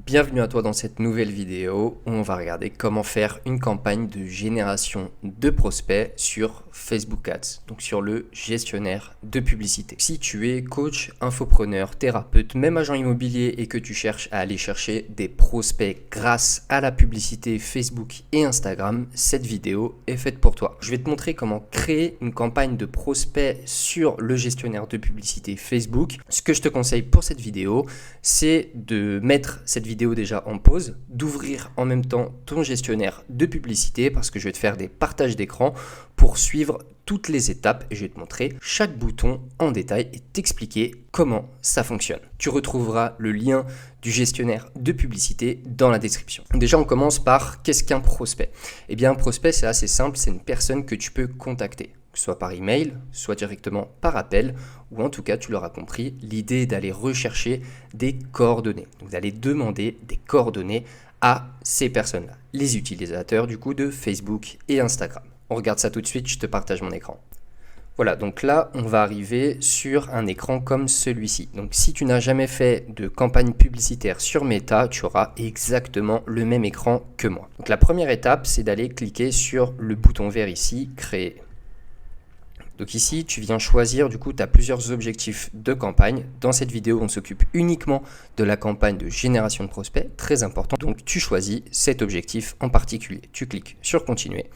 Bienvenue à toi dans cette nouvelle vidéo où on va regarder comment faire une campagne de génération de prospects sur Facebook Ads, donc sur le gestionnaire de publicité. Si tu es coach, infopreneur, thérapeute, même agent immobilier et que tu cherches à aller chercher des prospects grâce à la publicité Facebook et Instagram, cette vidéo est faite pour toi. Je vais te montrer comment créer une campagne de prospects sur le gestionnaire de publicité Facebook. Ce que je te conseille pour cette vidéo, c'est de mettre cette vidéo déjà en pause, d'ouvrir en même temps ton gestionnaire de publicité parce que je vais te faire des partages d'écran pour suivre toutes les étapes et je vais te montrer chaque bouton en détail et t'expliquer comment ça fonctionne. Tu retrouveras le lien du gestionnaire de publicité dans la description. Déjà, on commence par qu'est-ce qu'un prospect? Eh bien, un prospect, c'est assez simple, c'est une personne que tu peux contacter, soit par email, soit directement par appel, ou en tout cas, tu l'auras compris, l'idée est d'aller rechercher des coordonnées, donc d'aller demander des coordonnées à ces personnes-là, les utilisateurs du coup de Facebook et Instagram. On regarde ça tout de suite, je te partage mon écran. Voilà, donc là, on va arriver sur un écran comme celui-ci. Donc si tu n'as jamais fait de campagne publicitaire sur Meta, tu auras exactement le même écran que moi. Donc la première étape, c'est d'aller cliquer sur le bouton vert ici, créer. Donc ici, tu viens choisir, du coup, tu as plusieurs objectifs de campagne. Dans cette vidéo, on s'occupe uniquement de la campagne de génération de prospects, très important. Donc tu choisis cet objectif en particulier. Tu cliques sur continuer.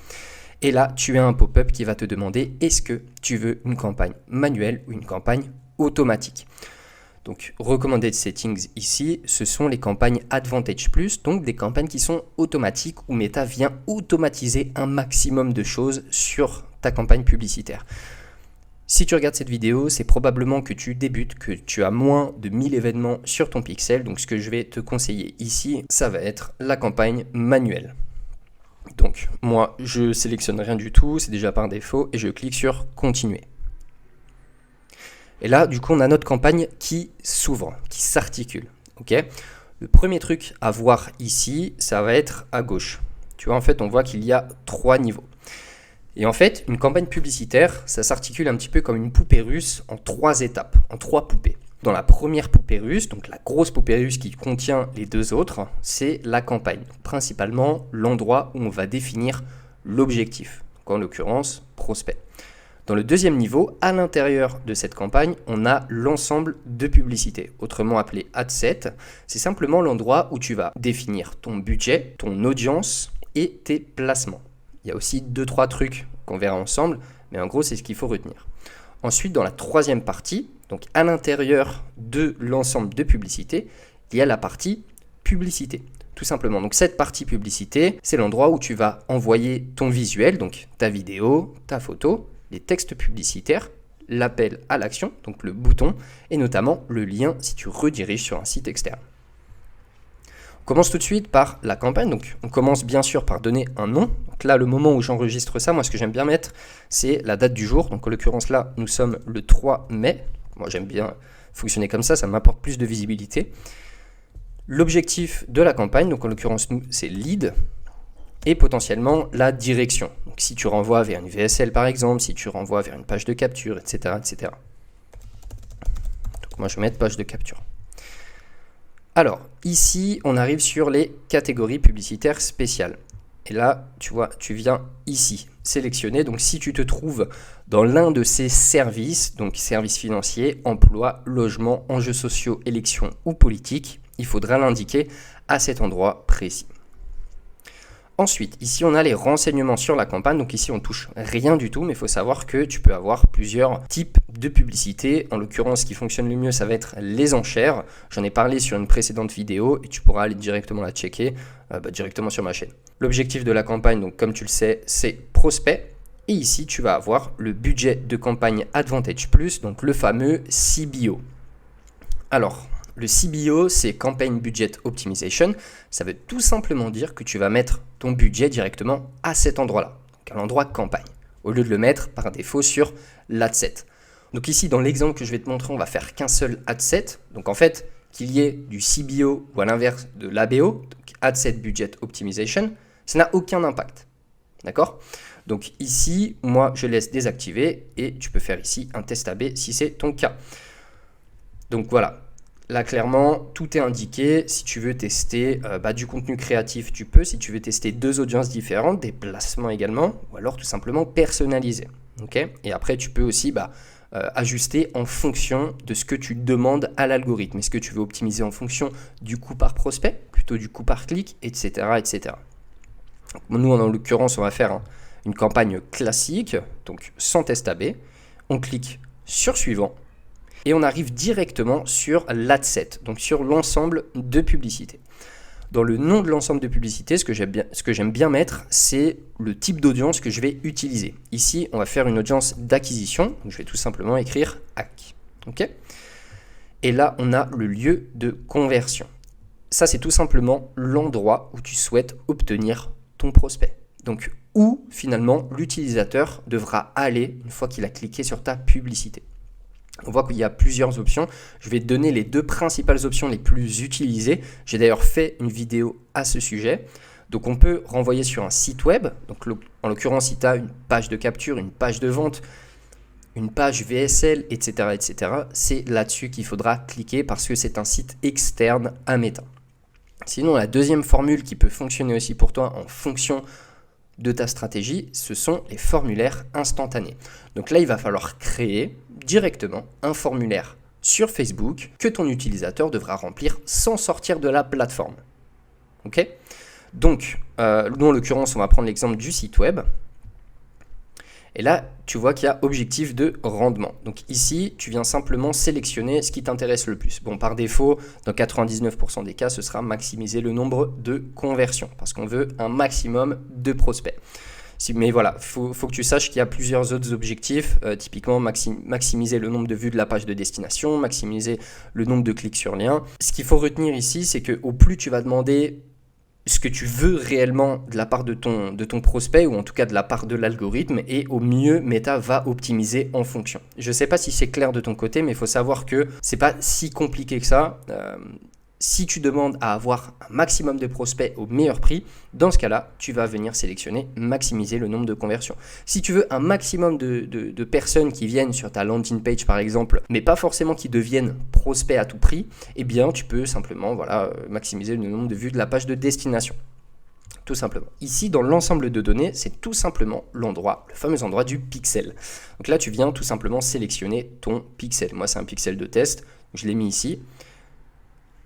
Et là, tu as un pop-up qui va te demander est-ce que tu veux une campagne manuelle ou une campagne automatique. Donc, recommanded settings ici, ce sont les campagnes Advantage Plus, donc des campagnes qui sont automatiques où Meta vient automatiser un maximum de choses sur ta campagne publicitaire. Si tu regardes cette vidéo, c'est probablement que tu débutes, que tu as moins de 1000 événements sur ton pixel. Donc, ce que je vais te conseiller ici, ça va être la campagne manuelle. Donc, moi, je sélectionne rien du tout, c'est déjà par défaut, et je clique sur continuer. Et là, du coup, on a notre campagne qui s'ouvre, qui s'articule. Okay, le premier truc à voir ici, ça va être à gauche. Tu vois, en fait, on voit qu'il y a 3 niveaux. Et en fait, une campagne publicitaire, ça s'articule un petit peu comme une poupée russe en 3 étapes, en 3 poupées. Dans la première poupée russe, donc la grosse poupée russe qui contient les 2 autres, c'est la campagne. Donc, principalement, l'endroit où on va définir l'objectif, en l'occurrence, prospect. Dans le deuxième niveau, à l'intérieur de cette campagne, on a l'ensemble de publicités, autrement appelé ad set. C'est simplement l'endroit où tu vas définir ton budget, ton audience et tes placements. Il y a aussi 2-3 trucs qu'on verra ensemble, mais en gros, c'est ce qu'il faut retenir. Ensuite, dans la troisième partie, donc à l'intérieur de l'ensemble de publicités, il y a la partie publicité, tout simplement. Donc cette partie publicité, c'est l'endroit où tu vas envoyer ton visuel, donc ta vidéo, ta photo, les textes publicitaires, l'appel à l'action, donc le bouton, et notamment le lien si tu rediriges sur un site externe. On commence tout de suite par la campagne. Donc, on commence bien sûr par donner un nom. Donc là, le moment où j'enregistre ça, moi, ce que j'aime bien mettre, c'est la date du jour. Donc, en l'occurrence, là, nous sommes le 3 mai. Moi, j'aime bien fonctionner comme ça m'apporte plus de visibilité. L'objectif de la campagne, donc en l'occurrence, nous, c'est lead et potentiellement la direction. Donc, si tu renvoies vers une VSL, par exemple, si tu renvoies vers une page de capture, etc., etc. Donc, moi, je vais mettre page de capture. Alors, ici, on arrive sur les catégories publicitaires spéciales. Et là, tu vois, tu viens ici sélectionner. Donc, si tu te trouves dans l'un de ces services, donc services financiers, emploi, logement, enjeux sociaux, élections ou politiques, il faudra l'indiquer à cet endroit précis. Ensuite, ici, on a les renseignements sur la campagne. Donc ici, on touche rien du tout, mais il faut savoir que tu peux avoir plusieurs types de publicité. En l'occurrence, ce qui fonctionne le mieux, ça va être les enchères. J'en ai parlé sur une précédente vidéo et tu pourras aller directement la checker directement sur ma chaîne. L'objectif de la campagne, donc comme tu le sais, c'est prospect. Et ici, tu vas avoir le budget de campagne Advantage Plus, donc le fameux CBO. Alors, le CBO, c'est Campaign Budget Optimization. Ça veut tout simplement dire que tu vas mettre ton budget directement à cet endroit-là, donc à l'endroit campagne, au lieu de le mettre par défaut sur l'adset. Donc ici, dans l'exemple que je vais te montrer, on va faire qu'un seul adset. Donc en fait, qu'il y ait du CBO ou à l'inverse de l'ABO, donc Adset Budget Optimization, ça n'a aucun impact. D'accord? Donc ici, moi, je laisse désactiver et tu peux faire ici un test AB si c'est ton cas. Donc voilà. Là, clairement, tout est indiqué. Si tu veux tester du contenu créatif, tu peux. Si tu veux tester 2 audiences différentes, des placements également, ou alors tout simplement personnaliser. Okay, et après, tu peux aussi ajuster en fonction de ce que tu demandes à l'algorithme. Est-ce que tu veux optimiser en fonction du coût par prospect, plutôt du coût par clic, etc. etc. Nous, en l'occurrence, on va faire une campagne classique, donc sans test AB. On clique sur suivant. Et on arrive directement sur l'adset, donc sur l'ensemble de publicités. Dans le nom de l'ensemble de publicités, ce que j'aime bien mettre, c'est le type d'audience que je vais utiliser. Ici, on va faire une audience d'acquisition, donc je vais tout simplement écrire AC. Okay, et là, on a le lieu de conversion. Ça, c'est tout simplement l'endroit où tu souhaites obtenir ton prospect. Donc, où finalement l'utilisateur devra aller une fois qu'il a cliqué sur ta publicité. On voit qu'il y a plusieurs options. Je vais te donner les 2 principales options les plus utilisées. J'ai d'ailleurs fait une vidéo à ce sujet. Donc on peut renvoyer sur un site web. Donc en l'occurrence, si tu as une page de capture, une page de vente, une page VSL, etc., etc., c'est là-dessus qu'il faudra cliquer parce que c'est un site externe à Meta. Sinon, la deuxième formule qui peut fonctionner aussi pour toi en fonction de ta stratégie, ce sont les formulaires instantanés. Donc là, il va falloir créer directement un formulaire sur Facebook que ton utilisateur devra remplir sans sortir de la plateforme. Ok ? Donc, nous en l'occurrence, on va prendre l'exemple du site web. Et là, tu vois qu'il y a objectif de rendement. Donc ici, tu viens simplement sélectionner ce qui t'intéresse le plus. Bon, par défaut, dans 99% des cas, ce sera maximiser le nombre de conversions parce qu'on veut un maximum de prospects. Mais voilà, faut que tu saches qu'il y a plusieurs autres objectifs, typiquement maximiser le nombre de vues de la page de destination, maximiser le nombre de clics sur lien. Ce qu'il faut retenir ici, c'est qu'au plus tu vas demander ce que tu veux réellement de la part de ton prospect ou en tout cas de la part de l'algorithme et au mieux Meta va optimiser en fonction. Je ne sais pas si c'est clair de ton côté, mais il faut savoir que c'est pas si compliqué que ça. Si tu demandes à avoir un maximum de prospects au meilleur prix, dans ce cas-là, tu vas venir sélectionner maximiser le nombre de conversions. Si tu veux un maximum de personnes qui viennent sur ta landing page par exemple, mais pas forcément qui deviennent prospects à tout prix, eh bien tu peux simplement maximiser le nombre de vues de la page de destination. Tout simplement. Ici, dans l'ensemble de données, c'est tout simplement l'endroit, le fameux endroit du pixel. Donc là, tu viens tout simplement sélectionner ton pixel. Moi, c'est un pixel de test, je l'ai mis ici.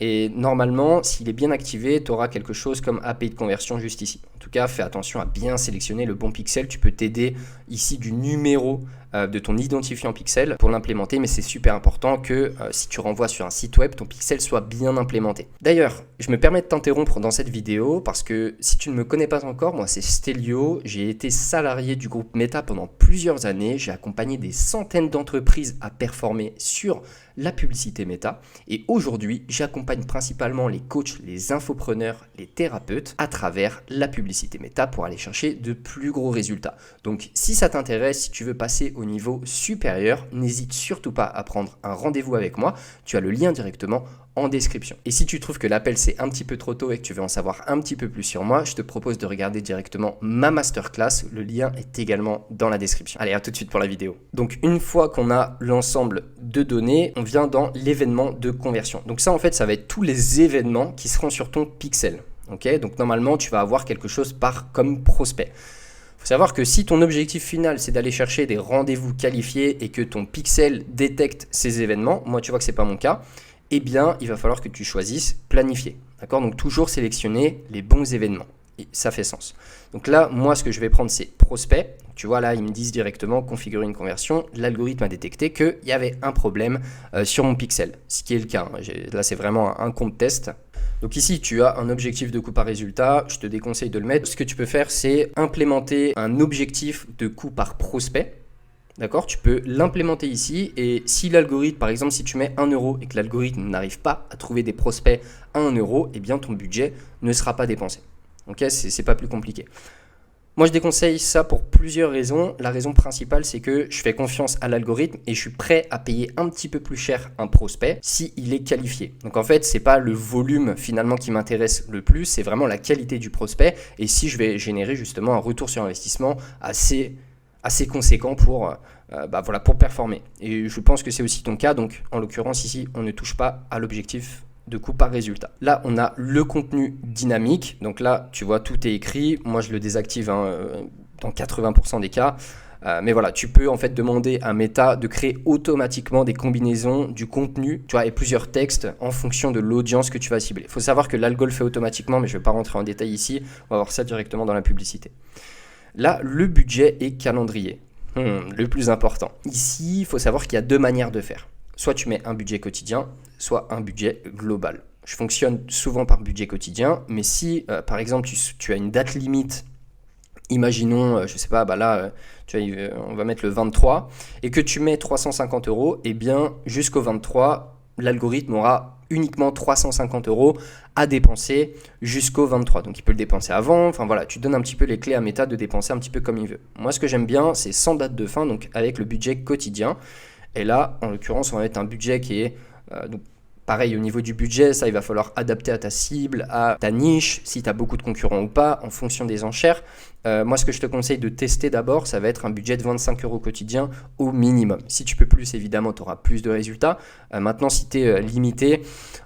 Et normalement, s'il est bien activé, tu auras quelque chose comme API de conversion juste ici. En tout cas, fais attention à bien sélectionner le bon pixel. Tu peux t'aider ici du numéro de ton identifiant pixel pour l'implémenter, mais c'est super important que si tu renvoies sur un site web, ton pixel soit bien implémenté. D'ailleurs, je me permets de t'interrompre dans cette vidéo parce que si tu ne me connais pas encore, moi c'est Stélio, j'ai été salarié du groupe Meta pendant plusieurs années, j'ai accompagné des centaines d'entreprises à performer sur la publicité Meta et aujourd'hui, j'accompagne principalement les coachs, les infopreneurs, les thérapeutes à travers la publicité Meta pour aller chercher de plus gros résultats. Donc si ça t'intéresse, si tu veux passer au niveau supérieur, n'hésite surtout pas à prendre un rendez-vous avec moi. Tu as le lien directement en description. Et si tu trouves que l'appel c'est un petit peu trop tôt et que tu veux en savoir un petit peu plus sur moi, je te propose de regarder directement ma masterclass. Le lien est également dans la description. Allez, à tout de suite pour la vidéo. Donc une fois qu'on a l'ensemble de données, on vient dans l'événement de conversion. Donc ça en fait, ça va être tous les événements qui seront sur ton pixel. Okay, donc normalement, tu vas avoir quelque chose comme prospect. Il faut savoir que si ton objectif final, c'est d'aller chercher des rendez-vous qualifiés et que ton pixel détecte ces événements, moi tu vois que ce n'est pas mon cas, eh bien, il va falloir que tu choisisses planifier. D'accord ? Donc toujours sélectionner les bons événements. Et ça fait sens. Donc là, moi, ce que je vais prendre, c'est prospect. Tu vois, là, ils me disent directement configurer une conversion. L'algorithme a détecté qu'il y avait un problème sur mon pixel, ce qui est le cas. Là, c'est vraiment un compte test. Donc ici, tu as un objectif de coût par résultat. Je te déconseille de le mettre. Ce que tu peux faire, c'est implémenter un objectif de coût par prospect. D'accord ? Tu peux l'implémenter ici et si l'algorithme, par exemple, si tu mets 1 euro et que l'algorithme n'arrive pas à trouver des prospects à 1 euro, eh bien ton budget ne sera pas dépensé. Ok ? C'est pas plus compliqué. Moi, je déconseille ça pour plusieurs raisons. La raison principale, c'est que je fais confiance à l'algorithme et je suis prêt à payer un petit peu plus cher un prospect s'il est qualifié. Donc en fait, c'est pas le volume finalement qui m'intéresse le plus, c'est vraiment la qualité du prospect et si je vais générer justement un retour sur investissement assez assez conséquent pour performer. Et je pense que c'est aussi ton cas, donc en l'occurrence ici, on ne touche pas à l'objectif de coût par résultat. Là, on a le contenu dynamique, donc là, tu vois, tout est écrit, moi je le désactive dans 80% des cas, mais voilà, tu peux en fait demander à Meta de créer automatiquement des combinaisons du contenu, tu vois, et plusieurs textes en fonction de l'audience que tu vas cibler. Il faut savoir que l'algo le fait automatiquement, mais je ne vais pas rentrer en détail ici, on va voir ça directement dans la publicité. Là, le budget et calendrier. Le plus important. Ici, il faut savoir qu'il y a deux manières de faire. Soit tu mets un budget quotidien, soit un budget global. Je fonctionne souvent par budget quotidien, mais si, par exemple, tu as une date limite, imaginons, je sais pas, là, on va mettre le 23, et que tu mets 350 €, eh bien, jusqu'au 23, l'algorithme aura uniquement 350 € à dépenser jusqu'au 23. Donc il peut le dépenser avant, enfin voilà, tu donnes un petit peu les clés à Meta de dépenser un petit peu comme il veut. Moi ce que j'aime bien, c'est sans date de fin, donc avec le budget quotidien. Et là, en l'occurrence, on va mettre un budget qui est... donc, pareil, au niveau du budget, ça, il va falloir adapter à ta cible, à ta niche, si tu as beaucoup de concurrents ou pas, en fonction des enchères. Moi, ce que je te conseille de tester d'abord, ça va être un budget de 25 € quotidien au minimum. Si tu peux plus, évidemment, tu auras plus de résultats. Maintenant, si tu es limité,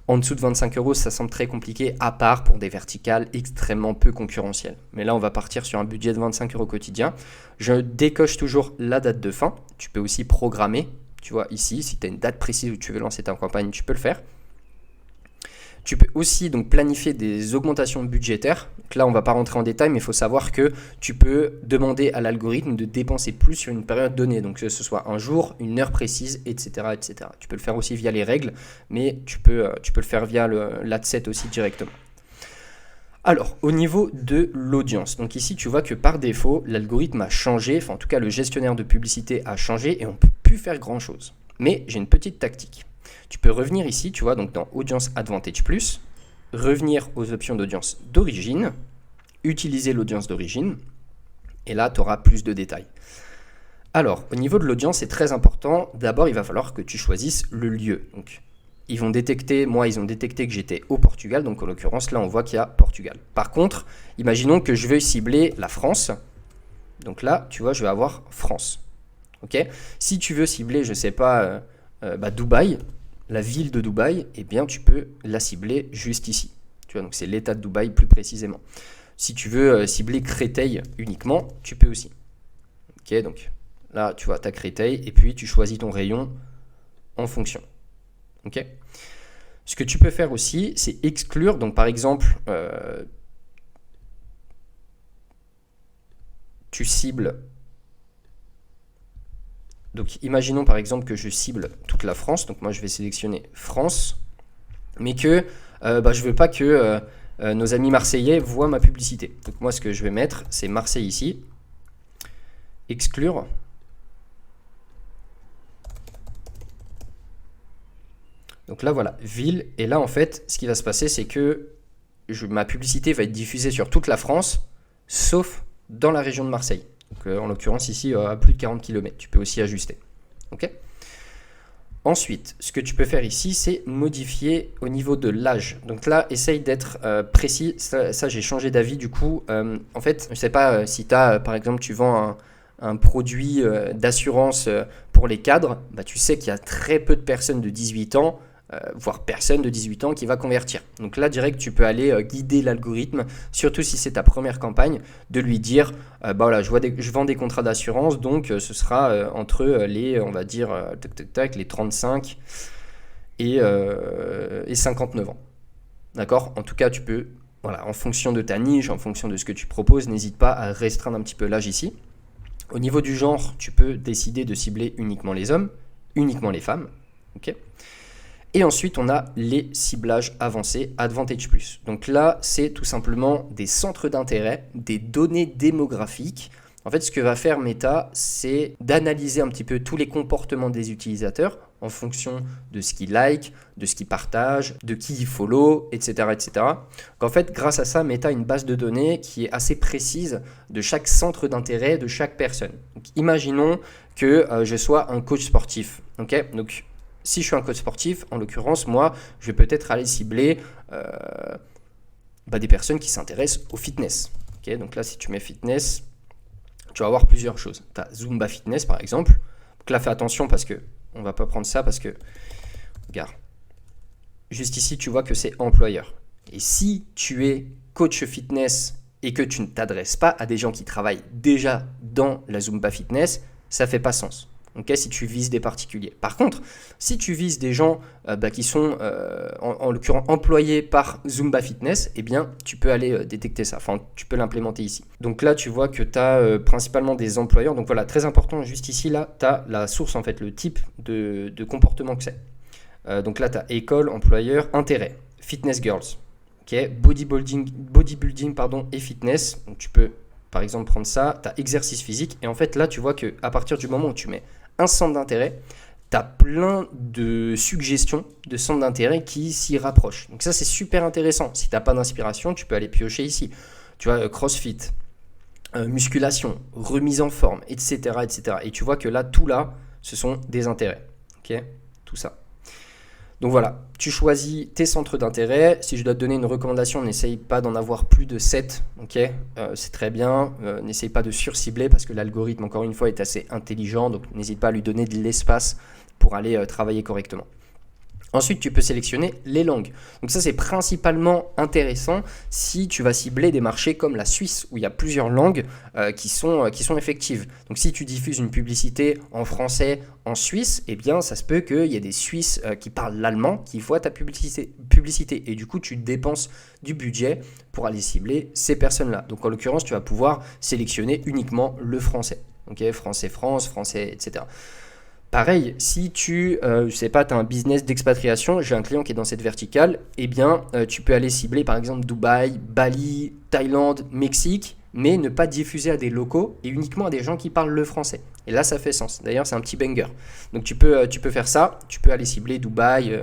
en dessous de 25 €, ça semble très compliqué, à part pour des verticales extrêmement peu concurrentielles. Mais là, on va partir sur un budget de 25 € quotidien. Je décoche toujours la date de fin. Tu peux aussi programmer. Tu vois, ici, si tu as une date précise où tu veux lancer ta campagne, tu peux le faire. Tu peux aussi donc planifier des augmentations budgétaires. Donc là, on ne va pas rentrer en détail, mais il faut savoir que tu peux demander à l'algorithme de dépenser plus sur une période donnée. Donc que ce soit un jour, une heure précise, etc., etc. Tu peux le faire aussi via les règles, mais tu peux le faire via l'adset aussi directement. Alors, au niveau de l'audience, donc ici tu vois que par défaut, l'algorithme a changé, enfin en tout cas le gestionnaire de publicité a changé et on ne peut plus faire grand chose. Mais j'ai une petite tactique. Tu peux revenir ici, tu vois, donc dans Audience Advantage Plus, revenir aux options d'audience d'origine, utiliser l'audience d'origine, et là tu auras plus de détails. Alors, au niveau de l'audience, c'est très important. D'abord, il va falloir que tu choisisses le lieu. Donc, ils ont détecté que j'étais au Portugal, donc en l'occurrence, là, on voit qu'il y a Portugal. Par contre, imaginons que je veuille cibler la France. Donc là, tu vois, je vais avoir France. Ok ? Si tu veux cibler, je ne sais pas, Dubaï, la ville de Dubaï, eh bien, tu peux la cibler juste ici. Tu vois, donc c'est l'état de Dubaï plus précisément. Si tu veux cibler Créteil uniquement, tu peux aussi. Ok, donc là, tu vois, tu as Créteil, et puis tu choisis ton rayon en fonction. Ok. Ce que tu peux faire aussi, c'est exclure. Donc, par exemple, tu cibles. Donc, imaginons par exemple que je cible toute la France. Donc, moi, je vais sélectionner France, mais que je ne veux pas que nos amis marseillais voient ma publicité. Donc, moi, ce que je vais mettre, c'est Marseille ici. Exclure. Donc là, voilà, ville. Et là, en fait, ce qui va se passer, c'est que ma publicité va être diffusée sur toute la France, sauf dans la région de Marseille. Donc, en l'occurrence, ici, à plus de 40 km. Tu peux aussi ajuster. OK ? Ensuite, ce que tu peux faire ici, c'est modifier au niveau de l'âge. Donc là, essaye d'être précis. Ça j'ai changé d'avis du coup. En fait, je ne sais pas si tu as, par exemple, tu vends un produit d'assurance pour les cadres. Tu sais qu'il y a très peu de personnes de 18 ans, voire personne de 18 ans qui va convertir. Donc là, direct, tu peux aller guider l'algorithme, surtout si c'est ta première campagne, de lui dire, voilà, je vends des contrats d'assurance, donc ce sera entre les, on va dire, les 35 et 59 ans. D'accord ? En tout cas, tu peux, voilà, en fonction de ta niche, en fonction de ce que tu proposes, n'hésite pas à restreindre un petit peu l'âge ici. Au niveau du genre, tu peux décider de cibler uniquement les hommes, uniquement les femmes. Ok ? Et ensuite, on a les ciblages avancés Advantage Plus. Donc là, c'est tout simplement des centres d'intérêt, des données démographiques. En fait, ce que va faire Meta, c'est d'analyser un petit peu tous les comportements des utilisateurs en fonction de ce qu'ils like, de ce qu'ils partagent, de qui ils follow, etc., etc. Donc en fait, grâce à ça, Meta a une base de données qui est assez précise de chaque centre d'intérêt de chaque personne. Donc, imaginons que je sois un coach sportif. Okay ? Donc, si je suis un coach sportif, en l'occurrence, moi, je vais peut-être aller cibler des personnes qui s'intéressent au fitness. Okay ? Donc là, si tu mets fitness, tu vas avoir plusieurs choses. Tu as Zumba Fitness par exemple. Donc là, fais attention parce que on ne va pas prendre ça parce que, regarde, juste ici, tu vois que c'est employeur. Et si tu es coach fitness et que tu ne t'adresses pas à des gens qui travaillent déjà dans la Zumba Fitness, ça ne fait pas sens. Okay, si tu vises des particuliers. Par contre, si tu vises des gens qui sont en l'occurrence employés par Zumba Fitness, eh bien, tu peux aller détecter ça. Enfin, tu peux l'implémenter ici. Donc là, tu vois que tu as principalement des employeurs. Donc voilà, très important, juste ici, là, tu as la source, en fait, le type de comportement que c'est. Donc là, tu as école, employeur, intérêt, fitness girls, okay, bodybuilding et fitness. Donc tu peux, par exemple, prendre ça. Tu as exercice physique. Et en fait, là, tu vois qu'à partir du moment où tu mets un centre d'intérêt, tu as plein de suggestions de centres d'intérêt qui s'y rapprochent. Donc ça, c'est super intéressant. Si tu n'as pas d'inspiration, tu peux aller piocher ici. Tu vois, CrossFit, musculation, remise en forme, etc., etc. Et tu vois que là, tout là, ce sont des intérêts. Okay, tout ça. Donc voilà, tu choisis tes centres d'intérêt. Si je dois te donner une recommandation, n'essaye pas d'en avoir plus de 7. Okay, c'est très bien. N'essaye pas de surcibler parce que l'algorithme, encore une fois, est assez intelligent. Donc n'hésite pas à lui donner de l'espace pour aller travailler correctement. Ensuite, tu peux sélectionner les langues. Donc ça, c'est principalement intéressant si tu vas cibler des marchés comme la Suisse, où il y a plusieurs langues qui sont effectives. Donc si tu diffuses une publicité en français en Suisse, eh bien, ça se peut qu'il y ait des Suisses qui parlent l'allemand qui voient ta publicité. Et du coup, tu dépenses du budget pour aller cibler ces personnes-là. Donc en l'occurrence, tu vas pouvoir sélectionner uniquement le français. Okay, France, français, etc. Pareil, si tu as un business d'expatriation, j'ai un client qui est dans cette verticale, eh bien, tu peux aller cibler par exemple Dubaï, Bali, Thaïlande, Mexique, mais ne pas diffuser à des locaux et uniquement à des gens qui parlent le français. Et là, ça fait sens. D'ailleurs, c'est un petit banger. Donc, tu peux faire ça. Tu peux aller cibler Dubaï,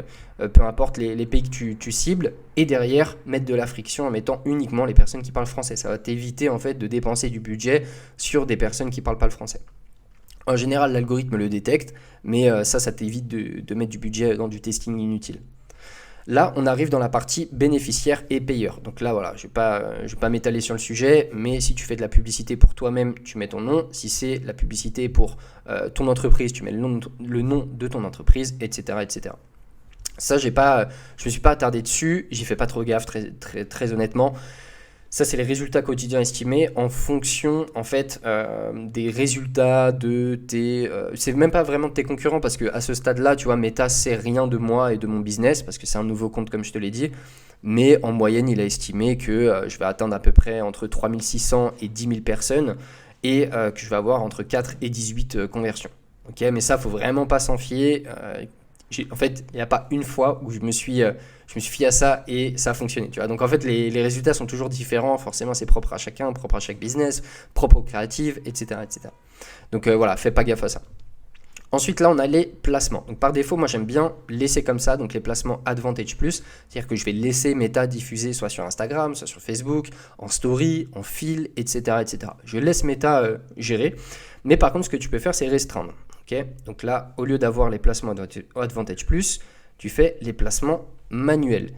peu importe les pays que tu cibles, et derrière, mettre de la friction en mettant uniquement les personnes qui parlent français. Ça va t'éviter en fait de dépenser du budget sur des personnes qui ne parlent pas le français. En général, l'algorithme le détecte, mais ça t'évite de mettre du budget dans du testing inutile. Là, on arrive dans la partie bénéficiaire et payeur. Donc là, voilà, je ne vais pas m'étaler sur le sujet, mais si tu fais de la publicité pour toi-même, tu mets ton nom. Si c'est la publicité pour ton entreprise, tu mets le nom de ton entreprise, etc., etc. Ça, je me suis pas attardé dessus, j'y fais pas trop gaffe, très honnêtement. Ça, c'est les résultats quotidiens estimés en fonction, en fait, des résultats de tes... c'est même pas vraiment de tes concurrents parce qu'à ce stade-là, tu vois, Meta sait rien de moi et de mon business parce que c'est un nouveau compte, comme je te l'ai dit. Mais en moyenne, il a estimé que je vais atteindre à peu près entre 3600 et 10 000 personnes et que je vais avoir entre 4 et 18 conversions. Okay, mais ça, faut vraiment pas s'en fier. En fait, il n'y a pas une fois où je me suis fié à ça et ça a fonctionné. Tu vois. Donc en fait, les résultats sont toujours différents. Forcément, c'est propre à chacun, propre à chaque business, propre aux créatives, etc. etc. Donc voilà, fais pas gaffe à ça. Ensuite, là, on a les placements. Donc par défaut, moi, j'aime bien laisser comme ça, donc les placements Advantage+. C'est-à-dire que je vais laisser Meta diffuser soit sur Instagram, soit sur Facebook, en story, en fil, etc. etc. Je laisse Meta gérer. Mais par contre, ce que tu peux faire, c'est restreindre. Okay, donc là, au lieu d'avoir les placements Advantage+, tu fais les placements manuels.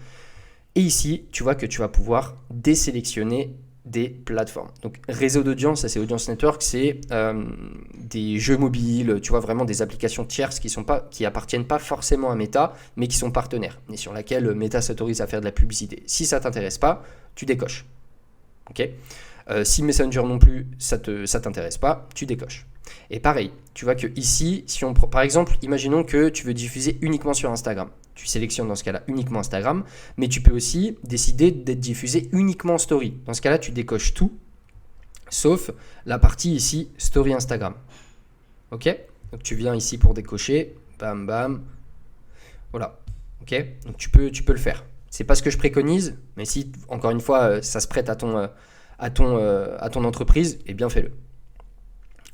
Et ici, tu vois que tu vas pouvoir désélectionner des plateformes. Donc réseau d'audience, ça c'est Audience Network, c'est des jeux mobiles, tu vois, vraiment des applications tierces qui appartiennent pas forcément à Meta, mais qui sont partenaires et sur laquelle Meta s'autorise à faire de la publicité. Si ça t'intéresse pas, tu décoches. Ok. Si Messenger non plus, ça t'intéresse pas, tu décoches. Et pareil, tu vois que ici, si on par exemple, imaginons que tu veux diffuser uniquement sur Instagram. Tu sélectionnes dans ce cas-là uniquement Instagram, mais tu peux aussi décider d'être diffusé uniquement en story. Dans ce cas-là, tu décoches tout, sauf la partie ici, story Instagram. Ok? Donc tu viens ici pour décocher, bam bam, voilà. Ok? Donc tu peux le faire. C'est pas ce que je préconise, mais si encore une fois ça se prête à ton entreprise, eh bien fais-le.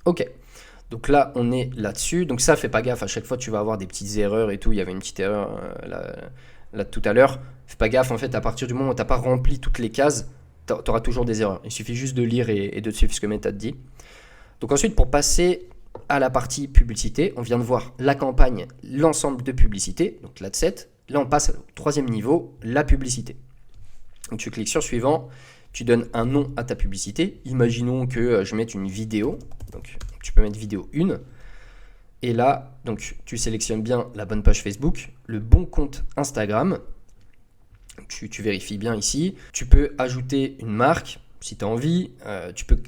Ok, donc là on est là-dessus, donc ça fais pas gaffe, à chaque fois tu vas avoir des petites erreurs et tout, il y avait une petite erreur là tout à l'heure, fais pas gaffe en fait, à partir du moment où tu n'as pas rempli toutes les cases, tu auras toujours des erreurs, il suffit juste de lire et de suivre ce que Meta te dit. Donc ensuite pour passer à la partie publicité, on vient de voir la campagne, l'ensemble de publicité, donc l'adset, là on passe au troisième niveau, la publicité. Donc tu cliques sur suivant, tu donnes un nom à ta publicité. Imaginons que je mette une vidéo, donc tu peux mettre vidéo 1. Et là, donc tu sélectionnes bien la bonne page Facebook, le bon compte Instagram. Tu vérifies bien ici. Tu peux ajouter une marque si tu as envie.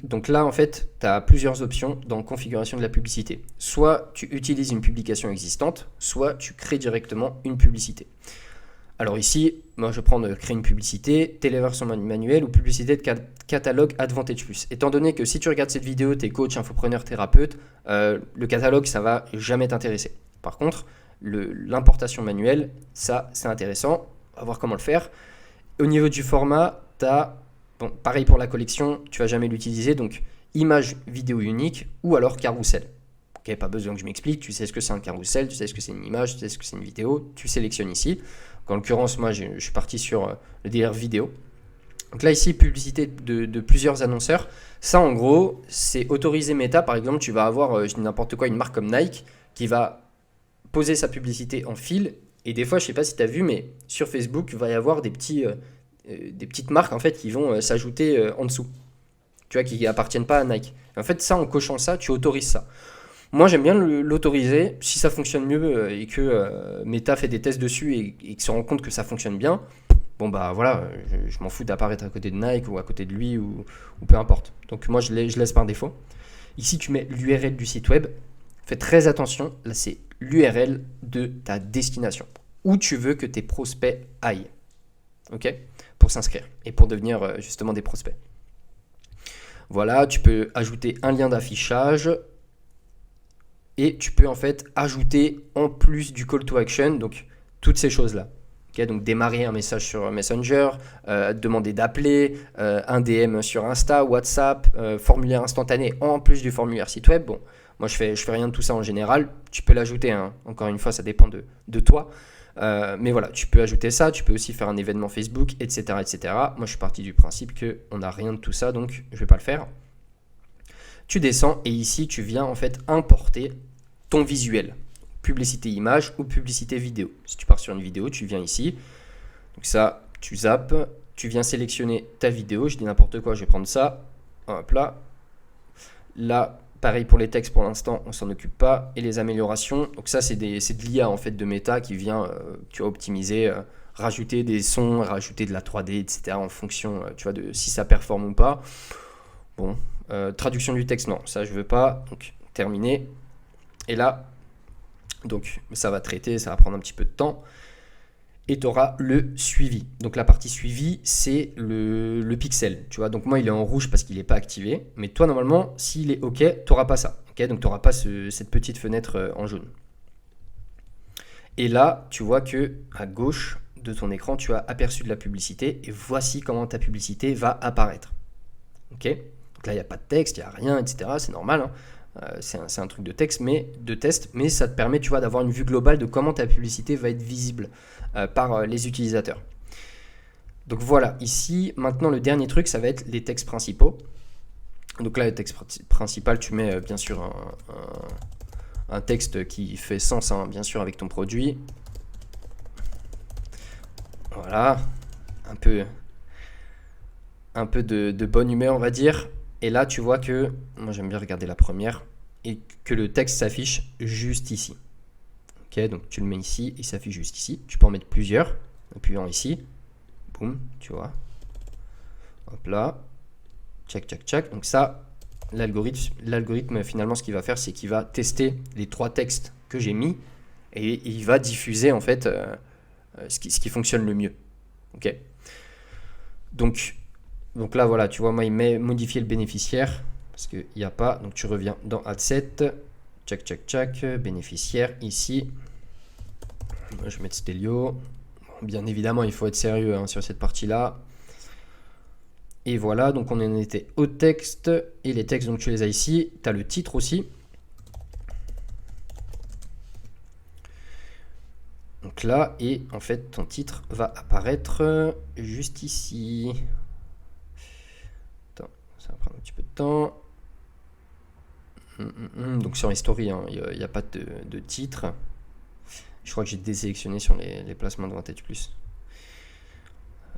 Donc là, en fait, tu as plusieurs options dans configuration de la publicité. Soit tu utilises une publication existante, soit tu crées directement une publicité. Alors ici, moi je vais prendre créer une publicité, téléversion manuelle ou publicité de catalogue Advantage Plus. Étant donné que si tu regardes cette vidéo, tu es coach, infopreneur, thérapeute, le catalogue, ça va jamais t'intéresser. Par contre, l'importation manuelle, ça c'est intéressant. On va voir comment le faire. Au niveau du format, tu as, bon, pareil pour la collection, tu vas jamais l'utiliser, donc image vidéo unique ou alors carrousel. Ok, pas besoin que je m'explique, tu sais ce que c'est un carrousel, tu sais ce que c'est une image, tu sais ce que c'est une vidéo, tu sélectionnes ici. En l'occurrence, moi, je suis parti sur le délire vidéo. Donc là, ici, publicité de plusieurs annonceurs. Ça, en gros, c'est autorisé Meta. Par exemple, tu vas avoir, je dis n'importe quoi, une marque comme Nike qui va poser sa publicité en fil. Et des fois, je ne sais pas si tu as vu, mais sur Facebook, il va y avoir des petites marques en fait, qui vont s'ajouter en dessous. Tu vois, qui n'appartiennent pas à Nike. Et en fait, ça, en cochant ça, tu autorises ça. Moi, j'aime bien l'autoriser. Si ça fonctionne mieux et que Meta fait des tests dessus et qu'ils se rend compte que ça fonctionne bien, bon bah voilà, je m'en fous d'apparaître à côté de Nike ou à côté de lui ou peu importe. Donc moi, je laisse par défaut. Ici, tu mets l'URL du site web. Fais très attention. Là, c'est l'URL de ta destination. Où tu veux que tes prospects aillent. Ok ? Pour s'inscrire et pour devenir justement des prospects. Voilà, tu peux ajouter un lien d'affichage. Et tu peux en fait ajouter en plus du call to action, donc toutes ces choses-là. Okay, donc démarrer un message sur Messenger, demander d'appeler, un DM sur Insta, WhatsApp, formulaire instantané en plus du formulaire site web. Bon, moi je fais rien de tout ça en général. Tu peux l'ajouter, hein. Encore une fois, ça dépend de toi. Mais voilà, tu peux ajouter ça, tu peux aussi faire un événement Facebook, etc. etc. Moi je suis parti du principe qu'on n'a rien de tout ça, donc je ne vais pas le faire. Tu descends et ici tu viens en fait importer ton visuel, publicité image ou publicité vidéo. Si tu pars sur une vidéo, tu viens ici, donc ça tu zappes, tu viens sélectionner ta vidéo, je dis n'importe quoi, je vais prendre ça, hop là, là pareil pour les textes pour l'instant on s'en occupe pas, et les améliorations, donc ça c'est de l'IA en fait de Meta qui vient, tu vas optimiser, rajouter des sons, rajouter de la 3D, etc. en fonction, tu vois, de si ça performe ou pas. Bon. Traduction du texte, non, ça je veux pas, donc terminé. Et là, donc ça va traiter, ça va prendre un petit peu de temps. Et tu auras le suivi. Donc la partie suivi, c'est le pixel. Tu vois, donc moi il est en rouge parce qu'il n'est pas activé. Mais toi normalement, s'il est OK, tu n'auras pas ça. Okay, donc tu n'auras pas cette petite fenêtre en jaune. Et là, tu vois que à gauche de ton écran, tu as aperçu de la publicité. Et voici comment ta publicité va apparaître. OK ? Donc là, il n'y a pas de texte, il n'y a rien, etc. C'est normal, hein. C'est un truc de test, mais ça te permet, tu vois, d'avoir une vue globale de comment ta publicité va être visible par les utilisateurs. Donc voilà, ici, maintenant, le dernier truc, ça va être les textes principaux. Donc là, le texte principal, tu mets bien sûr un texte qui fait sens, hein, bien sûr, avec ton produit. Voilà, un peu de bonne humeur, on va dire. Et là, tu vois que, moi j'aime bien regarder la première, et que le texte s'affiche juste ici. Ok, donc tu le mets ici, il s'affiche juste ici. Tu peux en mettre plusieurs, en appuyant ici. Boum, tu vois. Hop là. Tchac, tchac, tchac. Donc ça, l'algorithme, finalement, ce qu'il va faire, c'est qu'il va tester les 3 textes que j'ai mis, et il va diffuser, en fait, ce qui fonctionne le mieux. Ok. Donc là, voilà, tu vois, moi, il met modifier le bénéficiaire parce qu'il n'y a pas. Donc, tu reviens dans Adset. Tchac, tchac, tchac. Bénéficiaire, ici. Je vais mettre Stelio. Bien évidemment, il faut être sérieux, hein, sur cette partie-là. Et voilà, donc on en était au texte. Et les textes, donc tu les as ici. Tu as le titre aussi. Donc là, et en fait, ton titre va apparaître juste ici. Ça va prendre un petit peu de temps. Donc sur les stories, hein, il n'y a pas de titre. Je crois que j'ai désélectionné sur les placements de Advantage Plus.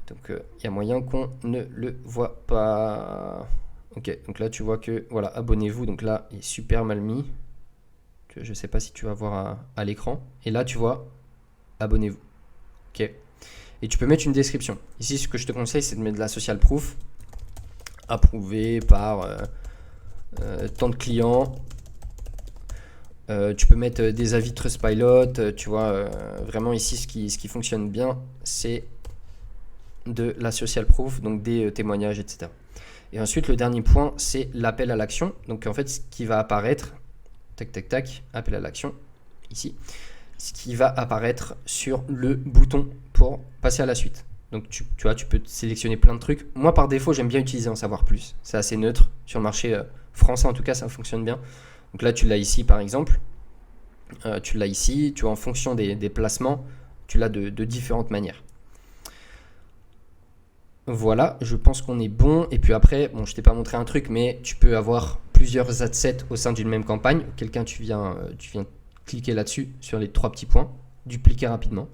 Donc il y a moyen qu'on ne le voit pas. Ok, donc là tu vois que voilà, abonnez-vous. Donc là il est super mal mis. Je ne sais pas si tu vas voir à l'écran. Et là tu vois, abonnez-vous. Ok. Et tu peux mettre une description. Ici ce que je te conseille c'est de mettre de la social proof. Approuvé par tant de clients. Tu peux mettre des avis Trustpilot. Tu vois, vraiment ici ce qui fonctionne bien c'est de la social proof, donc des témoignages, etc. Et ensuite, le dernier point, c'est l'appel à l'action. Donc, en fait, ce qui va apparaître, tac, tac, tac, appel à l'action, ici, ce qui va apparaître sur le bouton pour passer à la suite. Donc, tu vois, tu peux sélectionner plein de trucs. Moi, par défaut, j'aime bien utiliser en savoir plus. C'est assez neutre. Sur le marché français, en tout cas, ça fonctionne bien. Donc là, tu l'as ici, par exemple. Tu l'as ici. Tu vois, en fonction des placements, tu l'as de différentes manières. Voilà, je pense qu'on est bon. Et puis après, bon, je t'ai pas montré un truc, mais tu peux avoir plusieurs adsets au sein d'une même campagne. Tu viens cliquer là-dessus, sur les 3 petits points, dupliquer rapidement.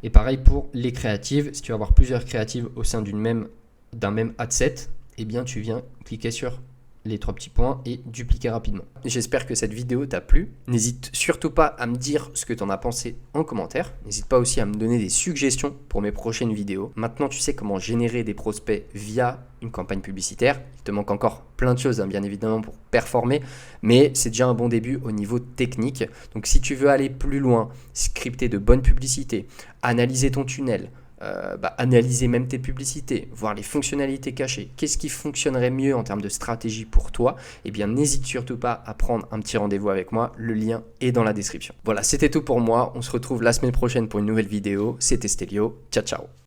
Et pareil pour les créatives. Si tu veux avoir plusieurs créatives au sein d'un même adset, eh bien tu viens cliquer sur les 3 petits points et dupliquer rapidement. J'espère que cette vidéo t'a plu. N'hésite surtout pas à me dire ce que tu en as pensé en commentaire. N'hésite pas aussi à me donner des suggestions pour mes prochaines vidéos. Maintenant, tu sais comment générer des prospects via une campagne publicitaire. Il te manque encore plein de choses, bien évidemment, pour performer, mais c'est déjà un bon début au niveau technique. Donc, si tu veux aller plus loin, scripter de bonnes publicités, analyser ton tunnel, analyser même tes publicités, voir les fonctionnalités cachées, qu'est-ce qui fonctionnerait mieux en termes de stratégie pour toi, eh bien n'hésite surtout pas à prendre un petit rendez-vous avec moi, le lien est dans la description. Voilà, c'était tout pour moi, on se retrouve la semaine prochaine pour une nouvelle vidéo, c'était Stélio, ciao ciao.